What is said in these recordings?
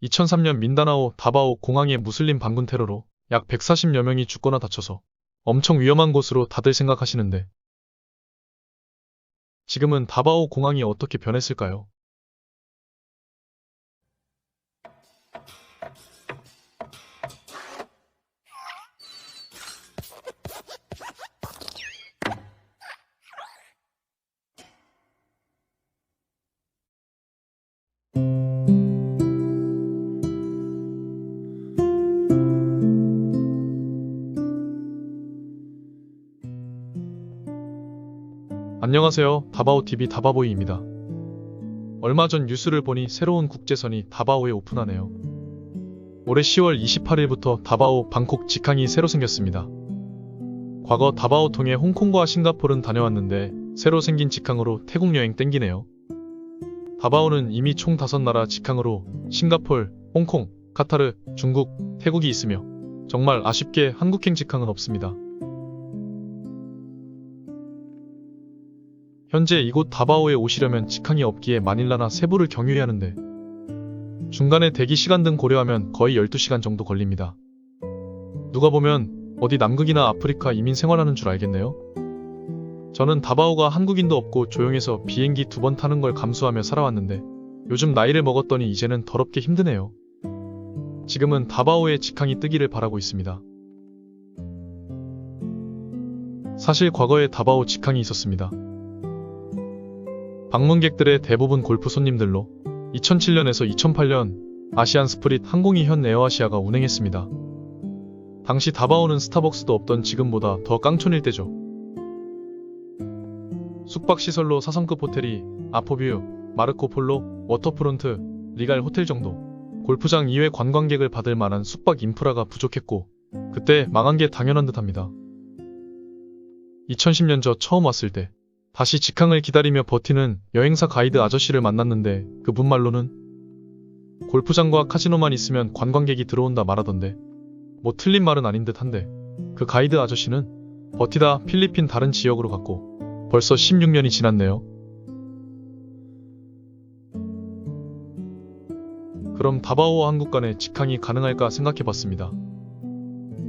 2003년 민다나오 다바오 공항의 무슬림 반군 테러로 약 140여 명이 죽거나 다쳐서 엄청 위험한 곳으로 다들 생각하시는데 지금은 다바오 공항이 어떻게 변했을까요? 안녕하세요. 다바오TV 다바보이입니다. 얼마 전 뉴스를 보니 새로운 국제선이 다바오에 오픈하네요. 올해 10월 28일부터 다바오 방콕 직항이 새로 생겼습니다. 과거 다바오 통해 홍콩과 싱가포르는 다녀왔는데 새로 생긴 직항으로 태국 여행 땡기네요. 다바오는 이미 총 5나라 직항으로 싱가폴, 홍콩, 카타르, 중국, 태국이 있으며 정말 아쉽게 한국행 직항은 없습니다. 현재 이곳 다바오에 오시려면 직항이 없기에 마닐라나 세부를 경유해야 하는데 중간에 대기 시간 등 고려하면 거의 12시간 정도 걸립니다. 누가 보면 어디 남극이나 아프리카 이민 생활하는 줄 알겠네요. 저는 다바오가 한국인도 없고 조용해서 비행기 2번 타는 걸 감수하며 살아왔는데 요즘 나이를 먹었더니 이제는 더럽게 힘드네요. 지금은 다바오에 직항이 뜨기를 바라고 있습니다. 사실 과거에 다바오 직항이 있었습니다. 방문객들의 대부분 골프 손님들로 2007년에서 2008년 아시안 스프릿 항공이 현 에어아시아가 운행했습니다. 당시 다바오는 스타벅스도 없던 지금보다 더 깡촌일 때죠. 숙박시설로 4성급 호텔이 아포뷰, 마르코폴로, 워터프론트, 리갈 호텔 정도, 골프장 이외 관광객을 받을 만한 숙박 인프라가 부족했고 그때 망한 게 당연한 듯합니다. 2010년 저 처음 왔을 때 다시 직항을 기다리며 버티는 여행사 가이드 아저씨를 만났는데 그분 말로는 골프장과 카지노만 있으면 관광객이 들어온다 말하던데 뭐 틀린 말은 아닌 듯한데 그 가이드 아저씨는 버티다 필리핀 다른 지역으로 갔고 벌써 16년이 지났네요. 그럼 다바오와 한국 간의 직항이 가능할까 생각해봤습니다.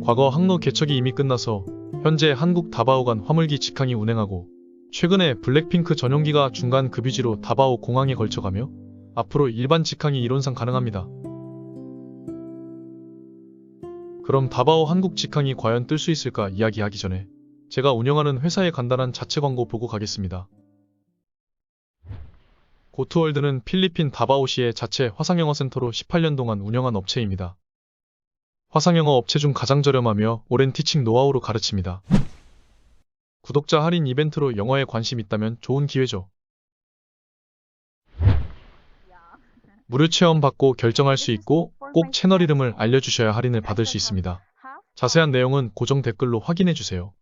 과거 항로 개척이 이미 끝나서 현재 한국 다바오 간 화물기 직항이 운행하고 최근에 블랙핑크 전용기가 중간 급유지로 다바오 공항에 걸쳐가며 앞으로 일반 직항이 이론상 가능합니다. 그럼 다바오 한국 직항이 과연 뜰 수 있을까 이야기하기 전에 제가 운영하는 회사의 간단한 자체 광고 보고 가겠습니다. 고투월드는 필리핀 다바오시의 자체 화상영어 센터로 18년 동안 운영한 업체입니다. 화상영어 업체 중 가장 저렴하며 오랜 티칭 노하우로 가르칩니다. 구독자 할인 이벤트로 영어에 관심 있다면 좋은 기회죠. 무료 체험 받고 결정할 수 있고 꼭 채널 이름을 알려주셔야 할인을 받을 수 있습니다. 자세한 내용은 고정 댓글로 확인해주세요.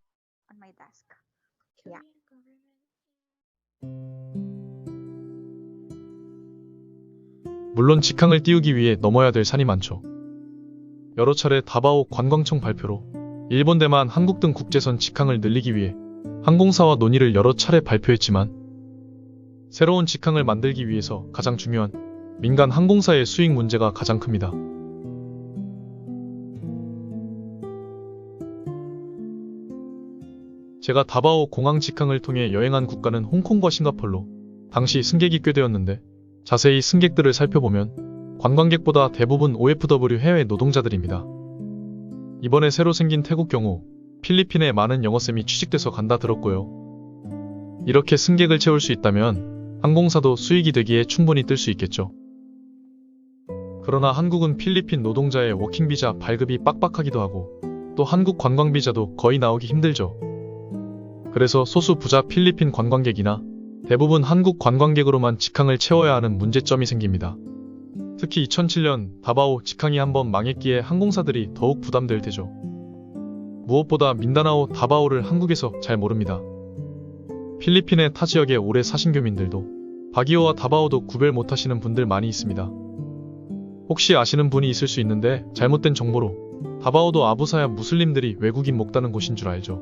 물론 직항을 띄우기 위해 넘어야 될 산이 많죠. 여러 차례 다바오 관광청 발표로 일본, 대만, 한국 등 국제선 직항을 늘리기 위해 항공사와 논의를 여러 차례 발표했지만 새로운 직항을 만들기 위해서 가장 중요한 민간 항공사의 수익 문제가 가장 큽니다. 제가 다바오 공항 직항을 통해 여행한 국가는 홍콩과 싱가폴로 당시 승객이 꽤 되었는데 자세히 승객들을 살펴보면 관광객보다 대부분 OFW 해외 노동자들입니다. 이번에 새로 생긴 태국 경우 필리핀에 많은 영어쌤이 취직돼서 간다 들었고요. 이렇게 승객을 채울 수 있다면 항공사도 수익이 되기에 충분히 뜰 수 있겠죠. 그러나 한국은 필리핀 노동자의 워킹비자 발급이 빡빡하기도 하고 또 한국 관광비자도 거의 나오기 힘들죠. 그래서 소수 부자 필리핀 관광객이나 대부분 한국 관광객으로만 직항을 채워야 하는 문제점이 생깁니다. 특히 2007년 다바오 직항이 한번 망했기에 항공사들이 더욱 부담될 테죠. 무엇보다 민다나오 다바오를 한국에서 잘 모릅니다. 필리핀의 타 지역에 오래 사신 교민들도 바기오와 다바오도 구별 못하시는 분들 많이 있습니다. 혹시 아시는 분이 있을 수 있는데 잘못된 정보로 다바오도 아부사야 무슬림들이 외국인 먹다는 곳인 줄 알죠.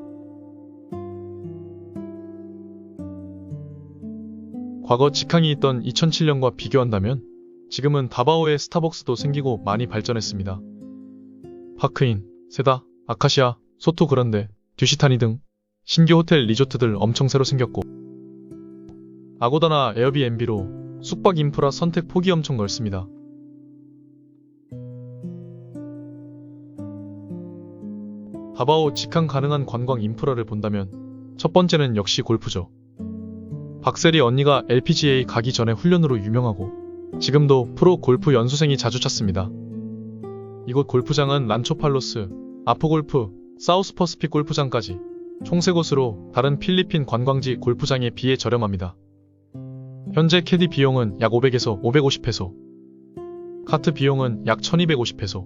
과거 직항이 있던 2007년과 비교한다면 지금은 다바오에 스타벅스도 생기고 많이 발전했습니다. 파크인, 세다, 아카시아, 소토 그란데, 듀시타니 등 신규 호텔 리조트들 엄청 새로 생겼고 아고다나 에어비앤비로 숙박 인프라 선택 폭이 엄청 넓습니다. 다바오 직항 가능한 관광 인프라를 본다면 첫 번째는 역시 골프죠. 박세리 언니가 LPGA 가기 전에 훈련으로 유명하고 지금도 프로 골프 연수생이 자주 찾습니다. 이곳 골프장은 란초팔로스, 아포골프, 사우스 퍼시픽 골프장까지 총 3곳으로 다른 필리핀 관광지 골프장에 비해 저렴합니다. 현재 캐디 비용은 약 500에서 550페소, 카트 비용은 약 1250페소.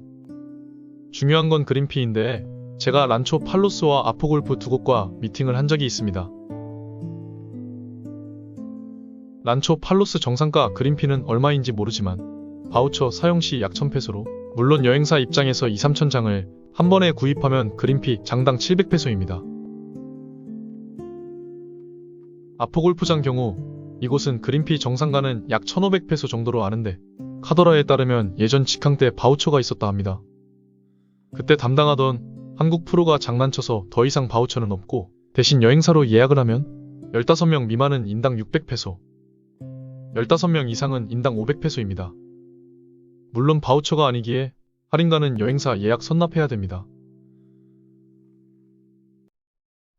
중요한 건 그린피인데 제가 란초 팔로스와 아포골프 두 곳과 미팅을 한 적이 있습니다. 란초 팔로스 정상가 그린피는 얼마인지 모르지만 바우처 사용 시 약 1000페소로 물론 여행사 입장에서 2-3천장을 한 번에 구입하면 그린피 장당 700페소입니다. 아포골프장 경우 이곳은 그린피 정상가는 약 1500페소 정도로 아는데 카더라에 따르면 예전 직항 때 바우처가 있었다 합니다. 그때 담당하던 한국 프로가 장난쳐서 더 이상 바우처는 없고 대신 여행사로 예약을 하면 15명 미만은 인당 600페소, 15명 이상은 인당 500페소입니다. 물론 바우처가 아니기에 할인가는 여행사 예약 선납해야 됩니다.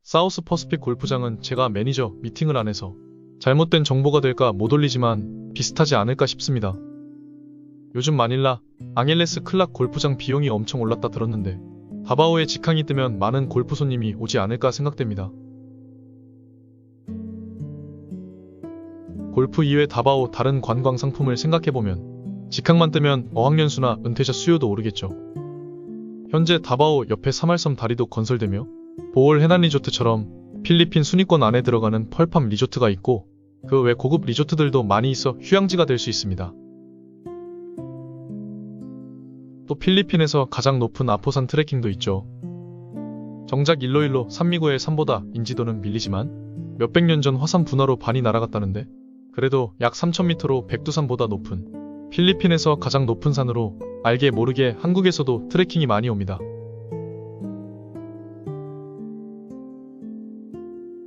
사우스 퍼시픽 골프장은 제가 매니저 미팅을 안 해서 잘못된 정보가 될까 못 올리지만 비슷하지 않을까 싶습니다. 요즘 마닐라, 앙헬레스 클락 골프장 비용이 엄청 올랐다 들었는데 다바오에 직항이 뜨면 많은 골프 손님이 오지 않을까 생각됩니다. 골프 이외 다바오 다른 관광 상품을 생각해보면 직항만 뜨면 어학연수나 은퇴자 수요도 오르겠죠. 현재 다바오 옆에 사말섬 다리도 건설되며 보홀 해난 리조트처럼 필리핀 순위권 안에 들어가는 펄팜 리조트가 있고 그 외 고급 리조트들도 많이 있어 휴양지가 될 수 있습니다. 또 필리핀에서 가장 높은 아포산 트레킹도 있죠. 정작 일로일로 산미구의 산보다 인지도는 밀리지만 몇백 년 전 화산 분화로 반이 날아갔다는데 그래도 약 3000m로 백두산보다 높은 필리핀에서 가장 높은 산으로 알게 모르게 한국에서도 트레킹이 많이 옵니다.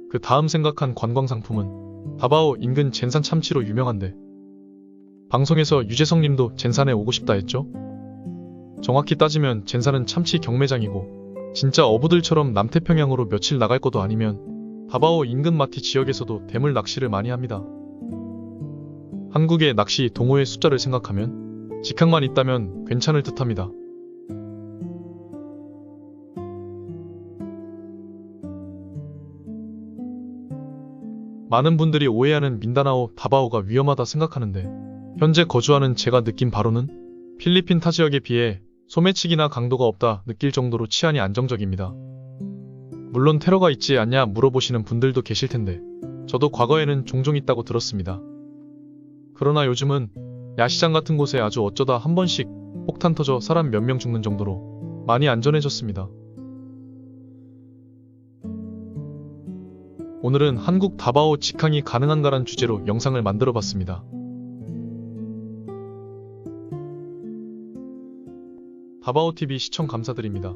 그 다음 생각한 관광 상품은 다바오 인근 젠산 참치로 유명한데 방송에서 유재석님도 젠산에 오고 싶다 했죠? 정확히 따지면 젠산은 참치 경매장이고 진짜 어부들처럼 남태평양으로 며칠 나갈 것도 아니면 다바오 인근 마티 지역에서도 대물 낚시를 많이 합니다. 한국의 낚시 동호회 숫자를 생각하면 직항만 있다면 괜찮을 듯합니다. 많은 분들이 오해하는 민다나오, 다바오가 위험하다 생각하는데 현재 거주하는 제가 느낀 바로는 필리핀 타 지역에 비해 소매치기나 강도가 없다 느낄 정도로 치안이 안정적입니다. 물론 테러가 있지 않냐 물어보시는 분들도 계실 텐데 저도 과거에는 종종 있다고 들었습니다. 그러나 요즘은 야시장 같은 곳에 아주 어쩌다 한 번씩 폭탄 터져 사람 몇 명 죽는 정도로 많이 안전해졌습니다. 오늘은 한국 다바오 직항이 가능한가란 주제로 영상을 만들어봤습니다. 다바오TV 시청 감사드립니다.